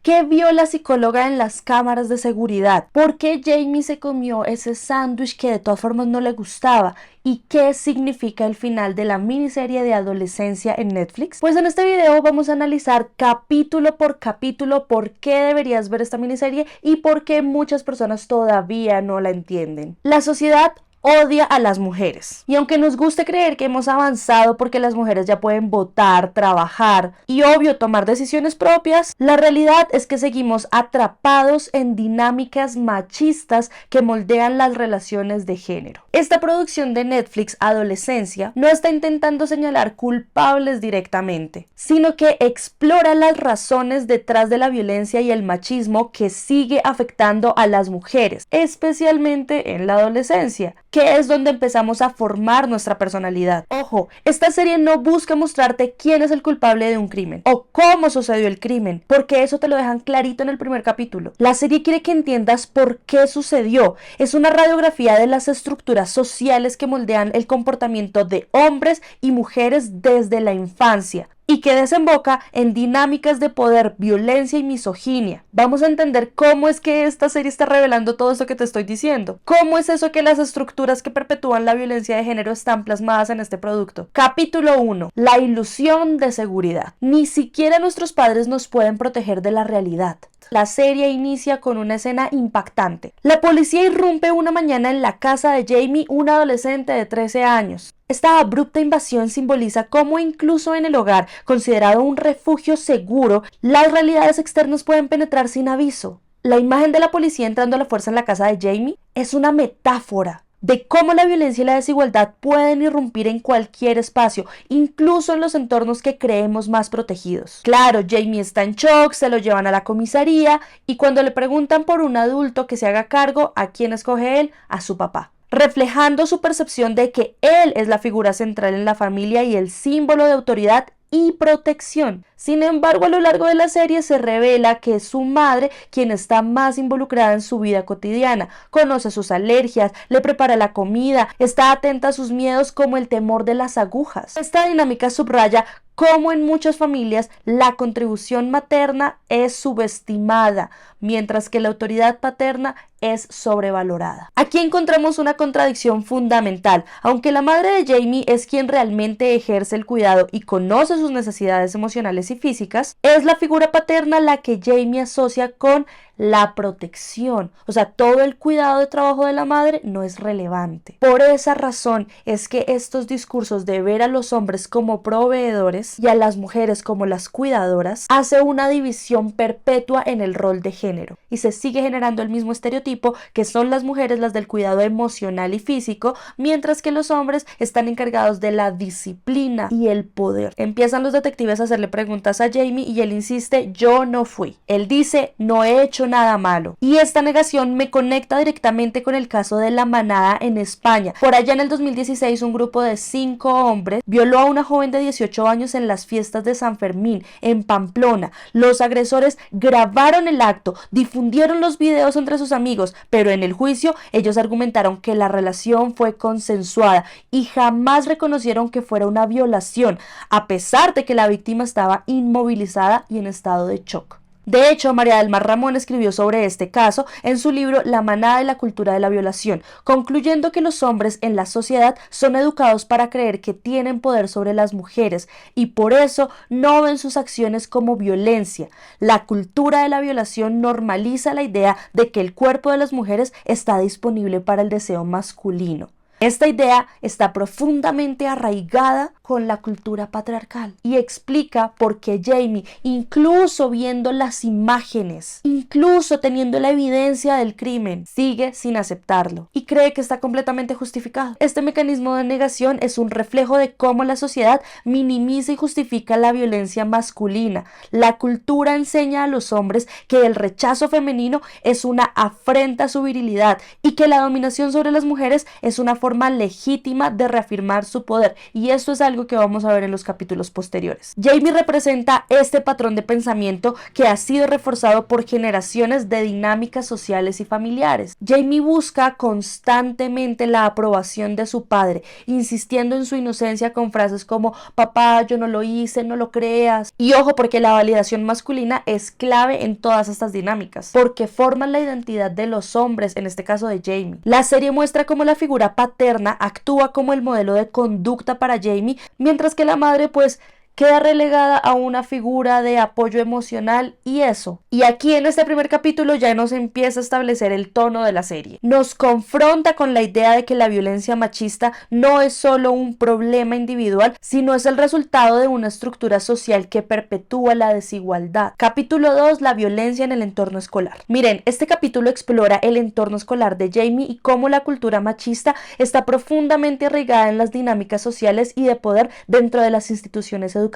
¿Qué vio la psicóloga en las cámaras de seguridad? ¿Por qué Jamie se comió ese sándwich que de todas formas no le gustaba? ¿Y qué significa el final de la miniserie de adolescencia en Netflix? Pues en este video vamos a analizar capítulo por capítulo por qué deberías ver esta miniserie y por qué muchas personas todavía no la entienden. La sociedad odia a las mujeres. Y aunque nos guste creer que hemos avanzado porque las mujeres ya pueden votar, trabajar y obvio tomar decisiones propias, la realidad es que seguimos atrapados en dinámicas machistas que moldean las relaciones de género. Esta producción de Netflix, Adolescencia, no está intentando señalar culpables directamente, sino que explora las razones detrás de la violencia y el machismo que sigue afectando a las mujeres, especialmente en la adolescencia, que es donde empezamos a formar nuestra personalidad. Ojo, esta serie no busca mostrarte quién es el culpable de un crimen o cómo sucedió el crimen, porque eso te lo dejan clarito en el primer capítulo. La serie quiere que entiendas por qué sucedió. Es una radiografía de las estructuras sociales que moldean el comportamiento de hombres y mujeres desde la infancia, y que desemboca en dinámicas de poder, violencia y misoginia. Vamos a entender cómo es que esta serie está revelando todo esto que te estoy diciendo. ¿Cómo es eso que las estructuras que perpetúan la violencia de género están plasmadas en este producto? Capítulo 1. La ilusión de seguridad. Ni siquiera nuestros padres nos pueden proteger de la realidad. La serie inicia con una escena impactante. La policía irrumpe una mañana en la casa de Jamie, una adolescente de 13 años. Esta abrupta invasión simboliza cómo incluso en el hogar, considerado un refugio seguro, las realidades externas pueden penetrar sin aviso. La imagen de la policía entrando a la fuerza en la casa de Jamie es una metáfora de cómo la violencia y la desigualdad pueden irrumpir en cualquier espacio, incluso en los entornos que creemos más protegidos. Claro, Jamie está en shock, se lo llevan a la comisaría y cuando le preguntan por un adulto que se haga cargo, ¿a quién escoge él? A su papá, reflejando su percepción de que él es la figura central en la familia y el símbolo de autoridad y protección. Sin embargo, a lo largo de la serie se revela que es su madre quien está más involucrada en su vida cotidiana. Conoce sus alergias, le prepara la comida, está atenta a sus miedos como el temor de las agujas. Esta dinámica subraya cómo en muchas familias la contribución materna es subestimada, mientras que la autoridad paterna es sobrevalorada. Aquí encontramos una contradicción fundamental. Aunque la madre de Jamie es quien realmente ejerce el cuidado y conoce sus necesidades emocionales y físicas, es la figura paterna la que Jamie asocia con la protección. O sea, todo el cuidado de trabajo de la madre no es relevante. Por esa razón es que estos discursos de ver a los hombres como proveedores y a las mujeres como las cuidadoras hace una división perpetua en el rol de género y se sigue generando el mismo estereotipo que son las mujeres las del cuidado emocional y físico, mientras que los hombres están encargados de la disciplina y el poder. Empiezan los detectives a hacerle preguntas a Jamie y él insiste: yo no fui. Él dice: no he hecho nada malo. Y esta negación me conecta directamente con el caso de La Manada en España. Por allá en el 2016 un grupo de 5 hombres violó a una joven de 18 años en las fiestas de San Fermín en Pamplona. Los agresores grabaron el acto, difundieron los videos entre sus amigos, pero en el juicio ellos argumentaron que la relación fue consensuada y jamás reconocieron que fuera una violación, a pesar de que la víctima estaba inmovilizada y en estado de shock. De hecho, María del Mar Ramón escribió sobre este caso en su libro La Manada y la cultura de la violación, concluyendo que los hombres en la sociedad son educados para creer que tienen poder sobre las mujeres y por eso no ven sus acciones como violencia. La cultura de la violación normaliza la idea de que el cuerpo de las mujeres está disponible para el deseo masculino. Esta idea está profundamente arraigada con la cultura patriarcal y explica por qué Jamie, incluso viendo las imágenes, incluso teniendo la evidencia del crimen, sigue sin aceptarlo y cree que está completamente justificado. Este mecanismo de negación es un reflejo de cómo la sociedad minimiza y justifica la violencia masculina. La cultura enseña a los hombres que el rechazo femenino es una afrenta a su virilidad y que la dominación sobre las mujeres es una forma forma legítima de reafirmar su poder, y esto es algo que vamos a ver en los capítulos posteriores. Jamie representa este patrón de pensamiento que ha sido reforzado por generaciones de dinámicas sociales y familiares. Jamie busca constantemente la aprobación de su padre, insistiendo en su inocencia con frases como papá, yo no lo hice, no lo creas. Y ojo, porque la validación masculina es clave en todas estas dinámicas, porque forman la identidad de los hombres, en este caso de Jamie. La serie muestra cómo la figura paterna actúa como el modelo de conducta para Jamie, mientras que la madre pues queda relegada a una figura de apoyo emocional y eso. Y aquí en este primer capítulo ya nos empieza a establecer el tono de la serie. Nos confronta con la idea de que la violencia machista no es solo un problema individual, sino es el resultado de una estructura social que perpetúa la desigualdad. Capítulo 2, la violencia en el entorno escolar. Miren, este capítulo explora el entorno escolar de Jamie y cómo la cultura machista está profundamente arraigada en las dinámicas sociales y de poder dentro de las instituciones educativas.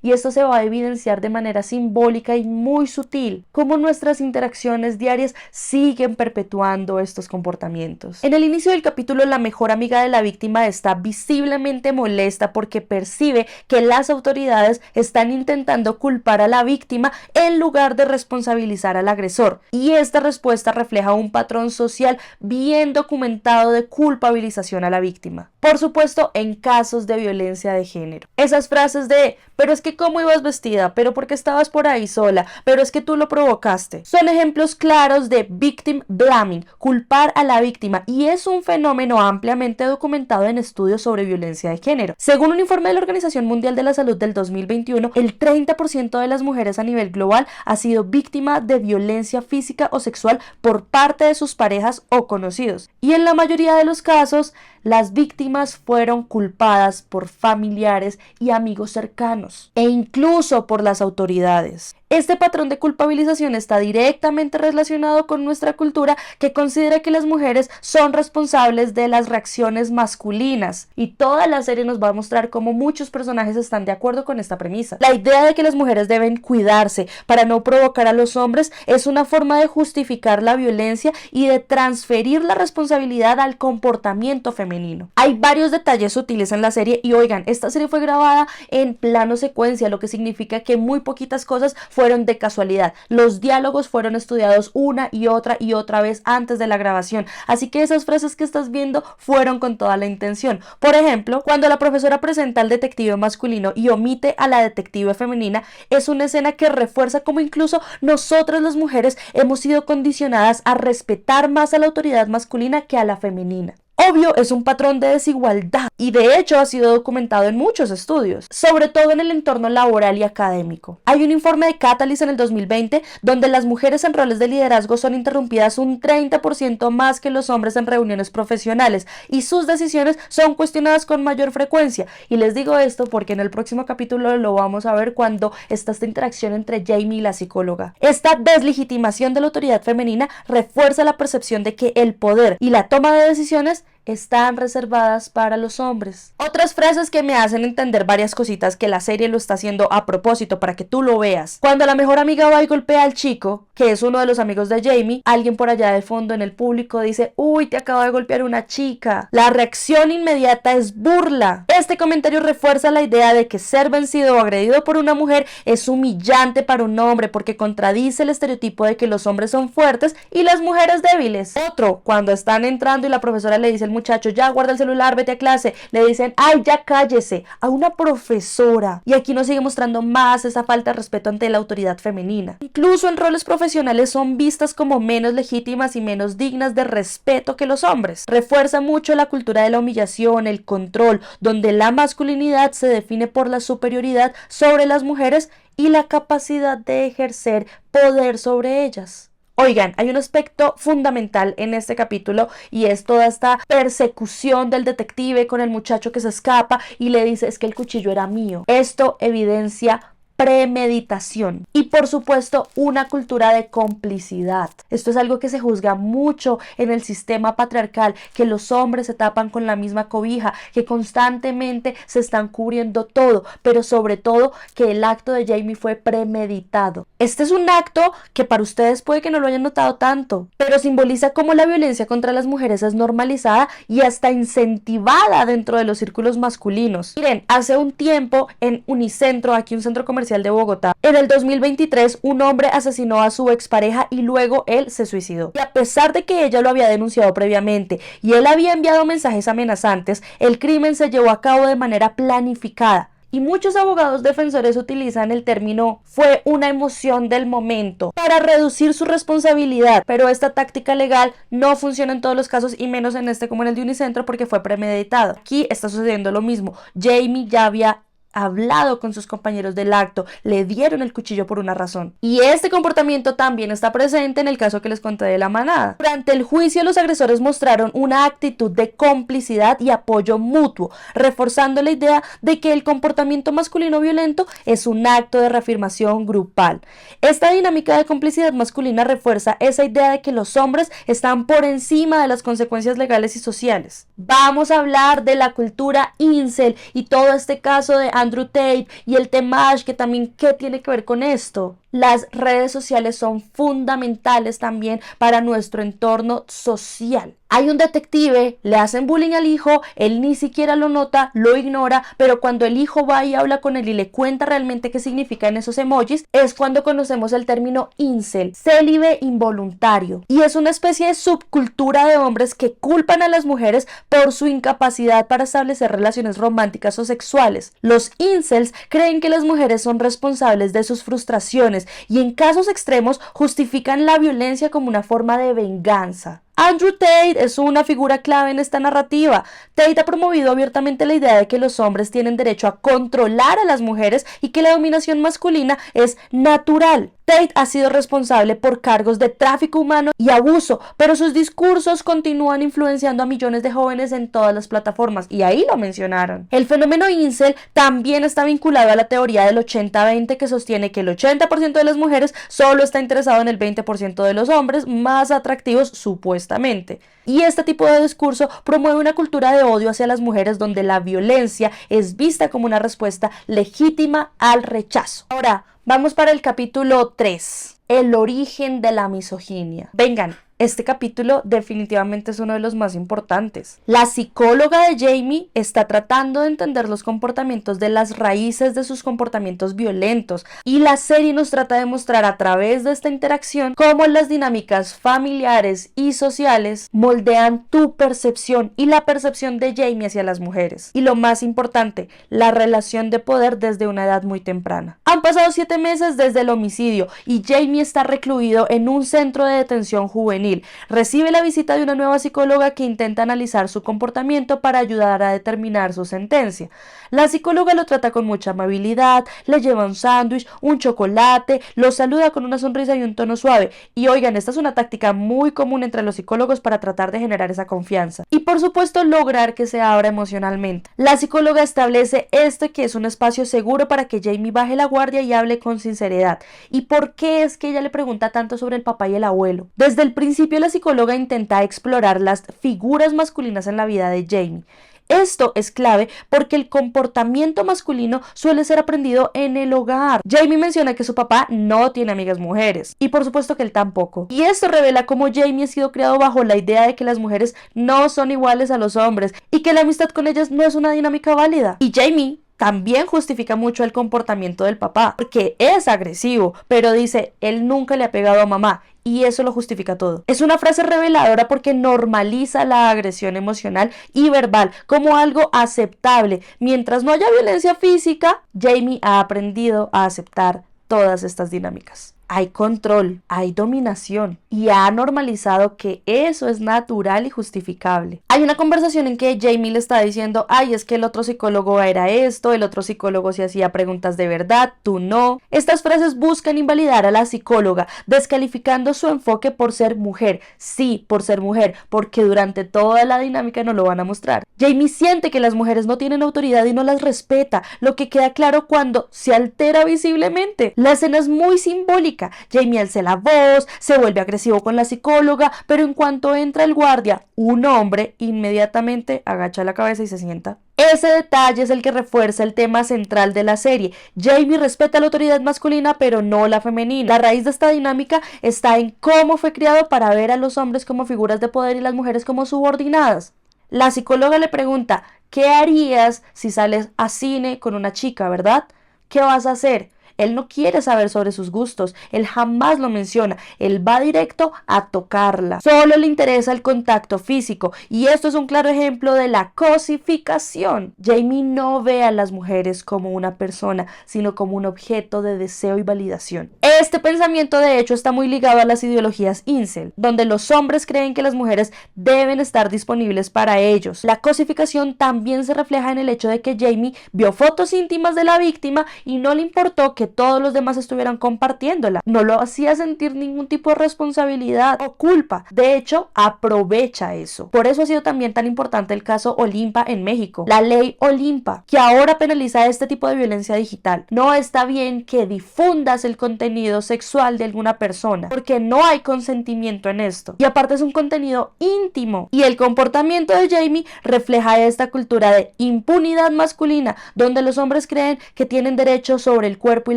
Y esto se va a evidenciar de manera simbólica y muy sutil, cómo nuestras interacciones diarias siguen perpetuando estos comportamientos. En el inicio del capítulo, la mejor amiga de la víctima está visiblemente molesta porque percibe que las autoridades están intentando culpar a la víctima en lugar de responsabilizar al agresor. Y esta respuesta refleja un patrón social bien documentado de culpabilización a la víctima. Por supuesto, en casos de violencia de género. Esas frases de pero es que cómo ibas vestida, pero porque estabas por ahí sola, pero es que tú lo provocaste, son ejemplos claros de victim blaming, culpar a la víctima, y es un fenómeno ampliamente documentado en estudios sobre violencia de género. Según un informe de la Organización Mundial de la Salud del 2021, el 30% de las mujeres a nivel global ha sido víctima de violencia física o sexual por parte de sus parejas o conocidos, y en la mayoría de los casos las víctimas fueron culpadas por familiares y amigos cercanos e incluso por las autoridades. Este patrón de culpabilización está directamente relacionado con nuestra cultura, que considera que las mujeres son responsables de las reacciones masculinas, y toda la serie nos va a mostrar cómo muchos personajes están de acuerdo con esta premisa. La idea de que las mujeres deben cuidarse para no provocar a los hombres es una forma de justificar la violencia y de transferir la responsabilidad al comportamiento femenino. Hay varios detalles sutiles en la serie y oigan, esta serie fue grabada en plano secuencia, lo que significa que muy poquitas cosas fueron de casualidad. Los diálogos fueron estudiados una y otra vez antes de la grabación, así que esas frases que estás viendo fueron con toda la intención. Por ejemplo, cuando la profesora presenta al detective masculino y omite a la detective femenina, es una escena que refuerza cómo incluso nosotras las mujeres hemos sido condicionadas a respetar más a la autoridad masculina que a la femenina. Obvio, es un patrón de desigualdad y de hecho ha sido documentado en muchos estudios, sobre todo en el entorno laboral y académico. Hay un informe de Catalyst en el 2020 donde las mujeres en roles de liderazgo son interrumpidas un 30% más que los hombres en reuniones profesionales y sus decisiones son cuestionadas con mayor frecuencia. Y les digo esto porque en el próximo capítulo lo vamos a ver cuando está esta interacción entre Jamie y la psicóloga. Esta deslegitimación de la autoridad femenina refuerza la percepción de que el poder y la toma de decisiones están reservadas para los hombres. Otras frases que me hacen entender varias cositas que la serie lo está haciendo a propósito para que tú lo veas. Cuando la mejor amiga va y golpea al chico, que es uno de los amigos de Jamie, alguien por allá del fondo en el público dice: uy, te acaba de golpear una chica. La reacción inmediata es burla. Este comentario refuerza la idea de que ser vencido o agredido por una mujer es humillante para un hombre porque contradice el estereotipo de que los hombres son fuertes y las mujeres débiles. Otro, cuando están entrando y la profesora le dice al muchacho: ya guarda el celular, vete a clase, le dicen: ay, ya cállese, a una profesora. Y aquí nos sigue mostrando más esa falta de respeto ante la autoridad femenina. Incluso en roles profesionales son vistas como menos legítimas y menos dignas de respeto que los hombres. Refuerza mucho la cultura de la humillación, el control, donde la masculinidad se define por la superioridad sobre las mujeres y la capacidad de ejercer poder sobre ellas. Oigan, hay un aspecto fundamental en este capítulo y es toda esta persecución del detective con el muchacho que se escapa y le dice: es que el cuchillo era mío. Esto evidencia premeditación y por supuesto una cultura de complicidad. Esto es algo que se juzga mucho en el sistema patriarcal, que los hombres se tapan con la misma cobija, que constantemente se están cubriendo todo, pero sobre todo que el acto de Jamie fue premeditado. Este es un acto que para ustedes puede que no lo hayan notado tanto, pero simboliza cómo la violencia contra las mujeres es normalizada y hasta incentivada dentro de los círculos masculinos. Miren, hace un tiempo en Unicentro, aquí un centro comercial de Bogotá, en el 2023 un hombre asesinó a su expareja y luego él se suicidó. Y a pesar de que ella lo había denunciado previamente y él había enviado mensajes amenazantes, el crimen se llevó a cabo de manera planificada. Y muchos abogados defensores utilizan el término "fue una emoción del momento" para reducir su responsabilidad, pero esta táctica legal no funciona en todos los casos y menos en este como en el de Unicentro porque fue premeditado. Aquí está sucediendo lo mismo. Jamie ya había hablado con sus compañeros del acto, le dieron el cuchillo por una razón. Y este comportamiento también está presente en el caso que les conté de la manada. Durante el juicio, los agresores mostraron una actitud de complicidad y apoyo mutuo, reforzando la idea de que el comportamiento masculino violento es un acto de reafirmación grupal. Esta dinámica de complicidad masculina refuerza esa idea de que los hombres están por encima de las consecuencias legales y sociales. Vamos a hablar de la cultura incel y todo este caso de Andrew Tate y el Temach, que también ¿qué tiene que ver con esto? Las redes sociales son fundamentales también para nuestro entorno social. Hay un detective, le hacen bullying al hijo, él ni siquiera lo nota, lo ignora, pero cuando el hijo va y habla con él y le cuenta realmente qué significan esos emojis, es cuando conocemos el término incel, célibe involuntario. Y es una especie de subcultura de hombres que culpan a las mujeres por su incapacidad para establecer relaciones románticas o sexuales. Los incels creen que las mujeres son responsables de sus frustraciones y en casos extremos justifican la violencia como una forma de venganza. Andrew Tate es una figura clave en esta narrativa. Tate ha promovido abiertamente la idea de que los hombres tienen derecho a controlar a las mujeres y que la dominación masculina es natural. Tate ha sido responsable por cargos de tráfico humano y abuso, pero sus discursos continúan influenciando a millones de jóvenes en todas las plataformas, y ahí lo mencionaron. El fenómeno incel también está vinculado a la teoría del 80-20, que sostiene que el 80% de las mujeres solo está interesado en el 20% de los hombres más atractivos supuestamente. Y este tipo de discurso promueve una cultura de odio hacia las mujeres donde la violencia es vista como una respuesta legítima al rechazo. Ahora, vamos para el capítulo 3, el origen de la misoginia. Vengan, este capítulo definitivamente es uno de los más importantes. La psicóloga de Jamie está tratando de entender los comportamientos de las raíces de sus comportamientos violentos, y la serie nos trata de mostrar a través de esta interacción cómo las dinámicas familiares y sociales moldean tu percepción y la percepción de Jamie hacia las mujeres. Y lo más importante, la relación de poder desde una edad muy temprana. Han pasado 7 meses desde el homicidio y Jamie está recluido en un centro de detención juvenil. Recibe la visita de una nueva psicóloga que intenta analizar su comportamiento para ayudar a determinar su sentencia. La psicóloga lo trata con mucha amabilidad, le lleva un sándwich, un chocolate, lo saluda con una sonrisa y un tono suave. Y oigan, esta es una táctica muy común entre los psicólogos para tratar de generar esa confianza. Y por supuesto lograr que se abra emocionalmente. La psicóloga establece que es un espacio seguro para que Jamie baje la guardia y hable con sinceridad. ¿Y por qué es que ella le pregunta tanto sobre el papá y el abuelo? Desde el principio la psicóloga intenta explorar las figuras masculinas en la vida de Jamie. Esto es clave porque el comportamiento masculino suele ser aprendido en el hogar. Jamie menciona que su papá no tiene amigas mujeres y por supuesto que él tampoco. Y esto revela cómo Jamie ha sido criado bajo la idea de que las mujeres no son iguales a los hombres y que la amistad con ellas no es una dinámica válida. Y Jamie también justifica mucho el comportamiento del papá porque es agresivo, pero dice, él nunca le ha pegado a mamá. Y eso lo justifica todo. Es una frase reveladora porque normaliza la agresión emocional y verbal como algo aceptable. Mientras no haya violencia física, Jamie ha aprendido a aceptar todas estas dinámicas. hay control, hay dominación y ha normalizado que eso es natural y justificable. Hay una conversación en que Jamie le está diciendo, ay, es que el otro psicólogo era esto, el otro psicólogo se hacía preguntas de verdad, tú no. Estas frases buscan invalidar a la psicóloga, descalificando su enfoque por ser mujer. Sí, por ser mujer, porque durante toda la dinámica no lo van a mostrar. Jamie siente que las mujeres no tienen autoridad y no las respeta, lo que queda claro cuando se altera visiblemente. La escena es muy simbólica. Jamie alza la voz, se vuelve agresivo con la psicóloga, pero en cuanto entra el guardia, un hombre, inmediatamente agacha la cabeza y se sienta. Ese detalle es el que refuerza el tema central de la serie. Jamie respeta la autoridad masculina, pero no la femenina. La raíz de esta dinámica está en cómo fue criado para ver a los hombres como figuras de poder y las mujeres como subordinadas. La psicóloga le pregunta, ¿qué harías si sales a cine con una chica, verdad? ¿Qué vas a hacer? Él no quiere saber sobre sus gustos, él jamás lo menciona, él va directo a tocarla. Solo le interesa el contacto físico y esto es un claro ejemplo de la cosificación. Jamie no ve a las mujeres como una persona, sino como un objeto de deseo y validación. Este pensamiento de hecho está muy ligado a las ideologías incel, donde los hombres creen que las mujeres deben estar disponibles para ellos. La cosificación también se refleja en el hecho de que Jamie vio fotos íntimas de la víctima y no le importó que todos los demás estuvieran compartiéndola. No lo hacía sentir ningún tipo de responsabilidad o culpa. De hecho, aprovecha eso. Por eso ha sido también tan importante el caso Olimpa en México. La ley Olimpa, que ahora penaliza este tipo de violencia digital. No está bien que difundas el contenido sexual de alguna persona, porque no hay consentimiento en esto. Y aparte es un contenido íntimo. Y el comportamiento de Jamie refleja esta cultura de impunidad masculina, donde los hombres creen que tienen derecho sobre el cuerpo y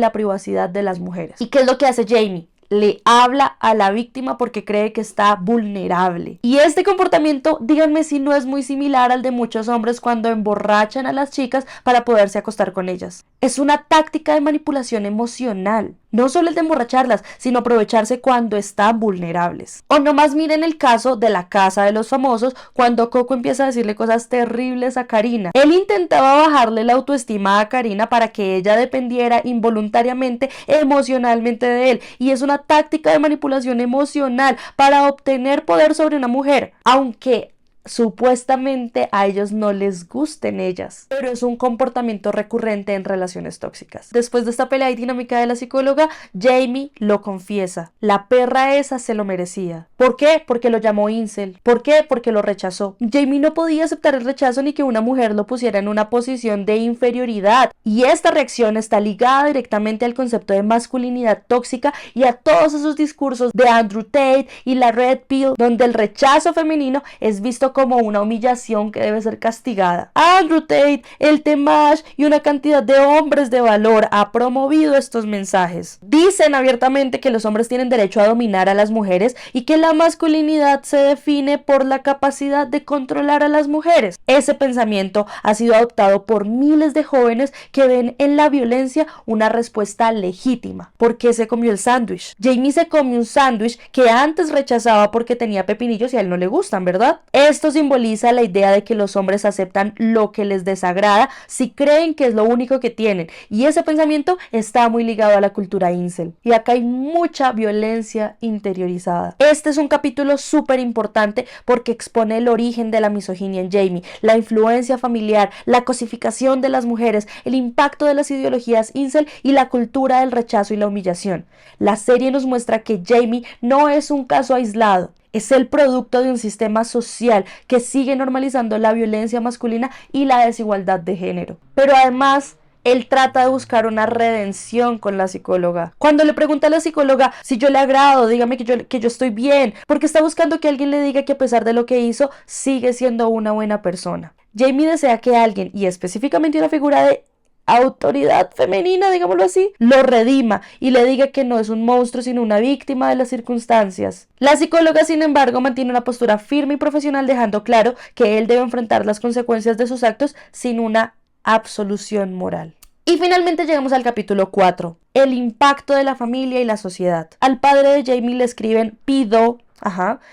la privacidad de las mujeres. ¿Y qué es lo que hace Jamie? Le habla a la víctima porque cree que está vulnerable. Y este comportamiento, díganme si no es muy similar al de muchos hombres cuando emborrachan a las chicas para poderse acostar con ellas. Es una táctica de manipulación emocional. No solo el de emborracharlas, sino aprovecharse cuando están vulnerables. O nomás miren el caso de La Casa de los Famosos, cuando Coco empieza a decirle cosas terribles a Karina. Él intentaba bajarle la autoestima a Karina para que ella dependiera involuntariamente, emocionalmente de él. Y es una táctica de manipulación emocional para obtener poder sobre una mujer. Aunque supuestamente a ellos no les gusten ellas, pero es un comportamiento recurrente en relaciones tóxicas. Después de esta pelea y dinámica de la psicóloga, Jamie lo confiesa. La perra esa se lo merecía. ¿Por qué? Porque lo llamó incel. ¿Por qué? Porque lo rechazó. Jamie no podía aceptar el rechazo ni que una mujer lo pusiera en una posición de inferioridad. Y esta reacción está ligada directamente al concepto de masculinidad tóxica y a todos esos discursos de Andrew Tate y la Red Pill, donde el rechazo femenino es visto como una humillación que debe ser castigada. Andrew Tate, el Temash y una cantidad de hombres de valor ha promovido estos mensajes. Dicen abiertamente que los hombres tienen derecho a dominar a las mujeres y que la masculinidad se define por la capacidad de controlar a las mujeres. Ese pensamiento ha sido adoptado por miles de jóvenes que ven en la violencia una respuesta legítima. ¿Por qué se comió el sándwich? Jamie se comió un sándwich que antes rechazaba porque tenía pepinillos y a él no le gustan, ¿verdad? Esto simboliza la idea de que los hombres aceptan lo que les desagrada si creen que es lo único que tienen, y ese pensamiento está muy ligado a la cultura incel. Y acá hay mucha violencia interiorizada. Este es un capítulo súper importante porque expone el origen de la misoginia en Jamie, la influencia familiar, la cosificación de las mujeres, el impacto de las ideologías incel y la cultura del rechazo y la humillación. La serie nos muestra que Jamie no es un caso aislado. Es el producto de un sistema social que sigue normalizando la violencia masculina y la desigualdad de género. Pero además, él trata de buscar una redención con la psicóloga. Cuando le pregunta a la psicóloga si yo le agrado, dígame que yo estoy bien, porque está buscando que alguien le diga que a pesar de lo que hizo, sigue siendo una buena persona. Jamie desea que alguien, y específicamente una figura de autoridad femenina, digámoslo así, lo redima y le diga que no es un monstruo sino una víctima de las circunstancias. La psicóloga, sin embargo, mantiene una postura firme y profesional, dejando claro que él debe enfrentar las consecuencias de sus actos sin una absolución moral. Y finalmente llegamos al capítulo 4. el impacto de la familia y la sociedad. Al padre de Jamie le escriben pido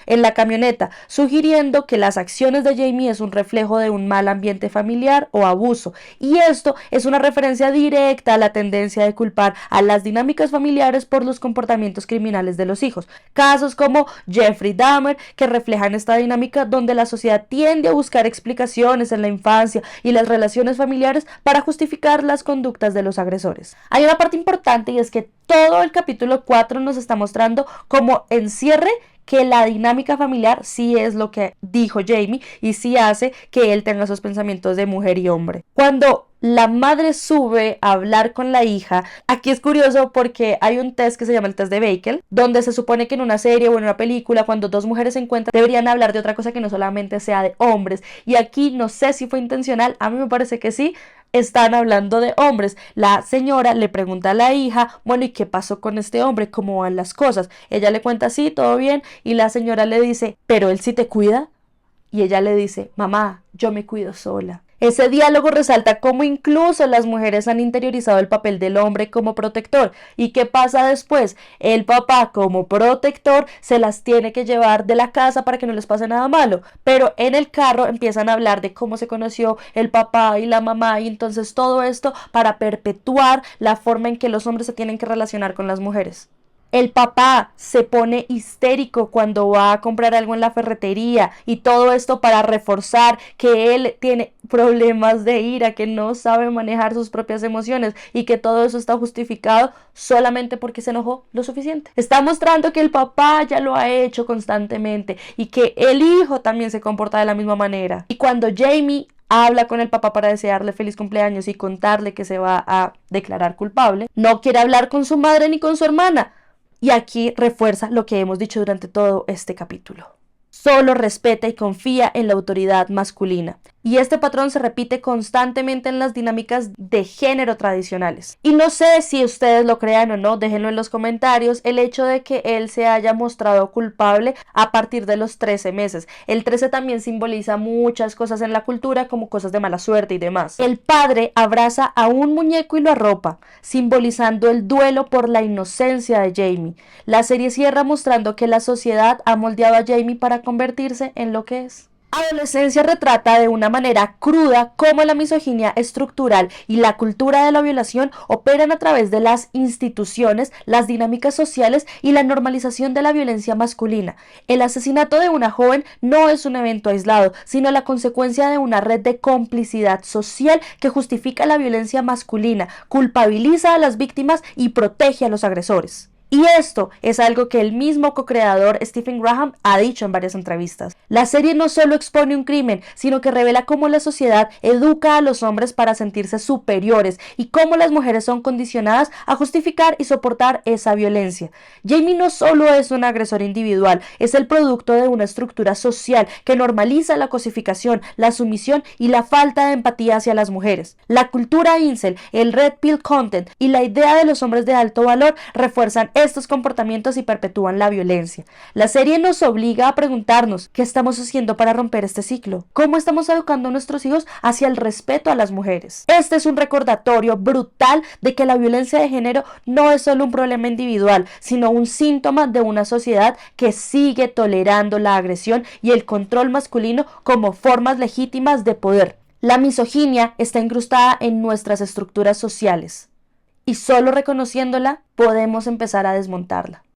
en la camioneta, sugiriendo que las acciones de Jamie es un reflejo de un mal ambiente familiar o abuso, y esto es una referencia directa a la tendencia de culpar a las dinámicas familiares por los comportamientos criminales de los hijos. Casos como Jeffrey Dahmer, que reflejan esta dinámica donde la sociedad tiende a buscar explicaciones en la infancia y las relaciones familiares para justificar las conductas de los agresores. Hay una parte importante y es que todo el capítulo 4 nos está mostrando como encierre que la dinámica familiar sí es lo que dijo Jamie y sí hace que él tenga esos pensamientos de mujer y hombre. Cuando la madre sube a hablar con la hija, aquí es curioso porque hay un test que se llama el test de Bechdel, donde se supone que en una serie o en una película, cuando dos mujeres se encuentran, deberían hablar de otra cosa que no solamente sea de hombres, y aquí no sé si fue intencional, a mí me parece que sí. Están hablando de hombres. La señora le pregunta a la hija, bueno, ¿y qué pasó con este hombre? ¿Cómo van las cosas? Ella le cuenta, sí, todo bien, y la señora le dice, ¿pero él sí te cuida? Y ella le dice, mamá, yo me cuido sola. Ese diálogo resalta cómo incluso las mujeres han interiorizado el papel del hombre como protector. ¿Y qué pasa después? El papá como protector se las tiene que llevar de la casa para que no les pase nada malo. Pero en el carro empiezan a hablar de cómo se conoció el papá y la mamá, y entonces todo esto para perpetuar la forma en que los hombres se tienen que relacionar con las mujeres. El papá se pone histérico cuando va a comprar algo en la ferretería, y todo esto para reforzar que él tiene problemas de ira, que no sabe manejar sus propias emociones y que todo eso está justificado solamente porque se enojó lo suficiente. Está mostrando que el papá ya lo ha hecho constantemente y que el hijo también se comporta de la misma manera. Y cuando Jamie habla con el papá para desearle feliz cumpleaños y contarle que se va a declarar culpable, no quiere hablar con su madre ni con su hermana. Y aquí refuerza lo que hemos dicho durante todo este capítulo. Solo respeta y confía en la autoridad masculina. Y este patrón se repite constantemente en las dinámicas de género tradicionales. Y no sé si ustedes lo crean o no, déjenlo en los comentarios, el hecho de que él se haya mostrado culpable a partir de los 13 meses. El 13 también simboliza muchas cosas en la cultura, como cosas de mala suerte y demás. El padre abraza a un muñeco y lo arropa, simbolizando el duelo por la inocencia de Jamie. La serie cierra mostrando que la sociedad ha moldeado a Jamie para convertirse en lo que es. Adolescencia retrata de una manera cruda cómo la misoginia estructural y la cultura de la violación operan a través de las instituciones, las dinámicas sociales y la normalización de la violencia masculina. El asesinato de una joven no es un evento aislado, sino la consecuencia de una red de complicidad social que justifica la violencia masculina, culpabiliza a las víctimas y protege a los agresores. Y esto es algo que el mismo co-creador Stephen Graham ha dicho en varias entrevistas. La serie no solo expone un crimen, sino que revela cómo la sociedad educa a los hombres para sentirse superiores y cómo las mujeres son condicionadas a justificar y soportar esa violencia. Jamie no solo es un agresor individual, es el producto de una estructura social que normaliza la cosificación, la sumisión y la falta de empatía hacia las mujeres. La cultura incel, el red pill content y la idea de los hombres de alto valor refuerzan estos comportamientos y perpetúan la violencia. La serie nos obliga a preguntarnos qué estamos haciendo para romper este ciclo, cómo estamos educando a nuestros hijos hacia el respeto a las mujeres. Este es un recordatorio brutal de que la violencia de género no es solo un problema individual, sino un síntoma de una sociedad que sigue tolerando la agresión y el control masculino como formas legítimas de poder. La misoginia está incrustada en nuestras estructuras sociales, y solo reconociéndola podemos empezar a desmontarla.